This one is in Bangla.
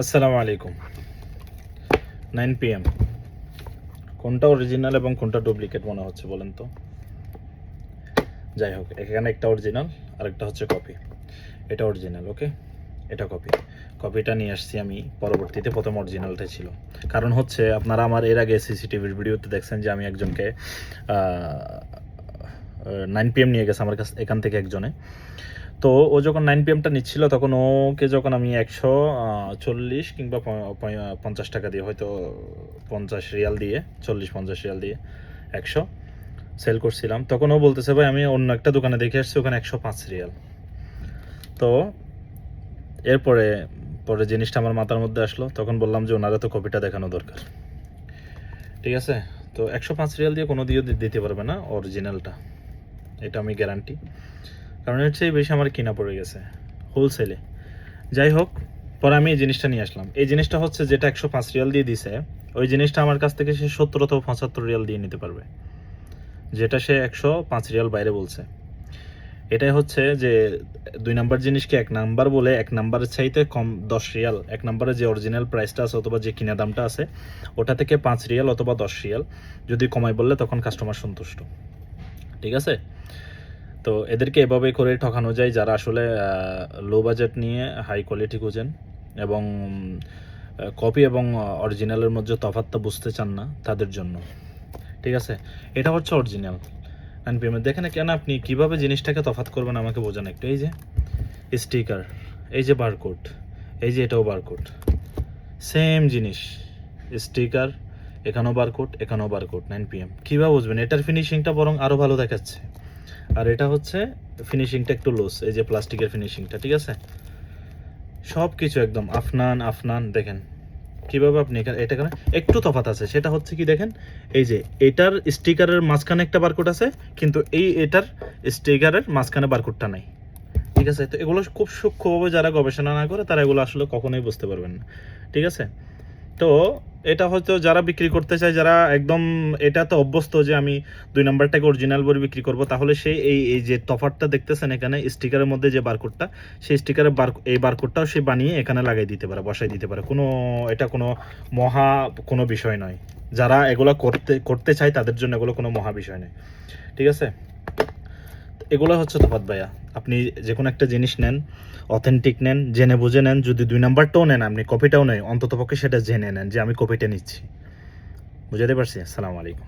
আসসালামু আলাইকুম। 9 PM কোনটা অরিজিনাল এবং কোনটা ডুপ্লিকেট মনে হচ্ছে বলেন তো? যাই হোক, এখানে একটা অরিজিনাল আরেকটা হচ্ছে কপি। এটা অরিজিনাল, ওকে, এটা কপি। কপিটা নিয়ে আসছি আমি পরবর্তীতে, প্রথম অরিজিনালটাই ছিল। কারণ হচ্ছে আপনারা আমার এর আগে সিসিটিভির ভিডিওতে দেখছেন যে আমি একজনকে 9 PM নিয়ে গেছে আমার কাছে, এখান থেকে একজনে। তো ও যখন 9 PMটা নিচ্ছিল তখন ওকে যখন আমি 140 কিংবা 50 টাকা দিয়ে, হয়তো 50 রিয়াল দিয়ে, 40-50 রিয়াল দিয়ে 100 সেল করছিলাম, তখন ও বলতেছে ভাই আমি অন্য একটা দোকানে দেখে আসছি ওখানে 105 রিয়াল। তো এরপরে পরে জিনিসটা আমার মাথার মধ্যে আসলো, তখন বললাম যে ওনারা তো কপিটা দেখানো দরকার। ঠিক আছে, তো 105 রিয়াল দিয়ে কোনো দিয়ে দিতে পারবে না অরিজিনালটা, এটা আমি গ্যারান্টি। কারণ এর চেয়ে বেশি আমার কিনা পড়ে গেছে হোলসেলে। যাই হোক, পরে আমি এই জিনিসটা নিয়ে আসলাম। এই জিনিসটা হচ্ছে যেটা 105 রিয়াল দিয়ে দিছে, ওই জিনিসটা আমার কাছ থেকে সে 70 অথবা 75 রিয়াল দিয়ে নিতে পারবে, যেটা সে 105 রিয়াল বাইরে বলছে। এটাই হচ্ছে যে 2 নাম্বার জিনিসকে 1 নাম্বার বলে 1 নাম্বারের চাইতে কম 10 রিয়াল, 1 নাম্বারের যে অরিজিনাল প্রাইসটা আছে অথবা যে কিনা দামটা আছে ওটা থেকে 5 রিয়াল অথবা 10 রিয়াল যদি কমায় বললে তখন কাস্টমার সন্তুষ্ট। ঠিক আছে, তো এদেরকে এভাবে করে ঠকানো যায় যারা আসলে লো বাজেট নিয়ে হাই কোয়ালিটি খুঁজেন এবং কপি এবং অরিজিনালের মধ্যে তফাৎটা বুঝতে চান না তাদের জন্য। ঠিক আছে, এটা হচ্ছে অরিজিনাল এনপিএম। দেখেন কেন, আপনি কিভাবে জিনিসটাকে তফাৎ করবেন আমাকে বোঝান একটু। এই যে স্টিকার, এই যে বারকোড, এই যে এটাও বারকোড, সেম জিনিস, স্টিকার, এখানেও বারকোড, এখানেও বারকোড। 9 PM কীভাবে বুঝবেন? এটার ফিনিশিংটা বরং আরও ভালো দেখাচ্ছে, আর এটা হচ্ছে ফিনিশিংটা একটু লুজ, এই যে প্লাস্টিকের ফিনিশিংটা। ঠিক আছে, সব কিছু একদম আফনান আফনান। দেখেন কীভাবে আপনি এটা এখানে একটু তফাৎ আছে, সেটা হচ্ছে কি দেখেন, এই যে এটার স্টিকারের মাঝখানে একটা বারকোড আছে, কিন্তু এটার স্টিকারের মাঝখানে বারকোডটা নাই। ঠিক আছে, তো এগুলো খুব সূক্ষ্মভাবে যারা গবেষণা না করে তারা এগুলো আসলে কখনোই বুঝতে পারবেন না। ঠিক আছে, তো এটা হয়তো যারা বিক্রি করতে চায়, যারা একদম এটা তো অভ্যস্ত যে আমি 2 নাম্বারটাকে অরিজিনাল বলে বিক্রি করব, তাহলে সেই এই যে তফাৎটা দেখতেছেন এখানে স্টিকারের মধ্যে যে বারকোডটা, সেই স্টিকারের এই বারকোডটাও সে বানিয়ে এখানে লাগাই দিতে পারে, বসাই দিতে পারে। এটা কোনো মহা কোনো বিষয় নয়। যারা এগুলো করতে চায় তাদের জন্য এগুলো কোনো মহা বিষয় নয়। ঠিক আছে, এগুলো হচ্ছে তফাৎ ভাইয়া। আপনি যে কোনো একটা জিনিস নেন, অথেন্টিক নেন, জেনে বুঝে নেন। যদি 2 নাম্বারটাও নেন, আপনি কপিটাও নেন, অন্ততপক্ষে সেটা জেনে নেন যে আমি কপিটা নিচ্ছি। বুঝাতে পারছি? আসসালামু আলাইকুম।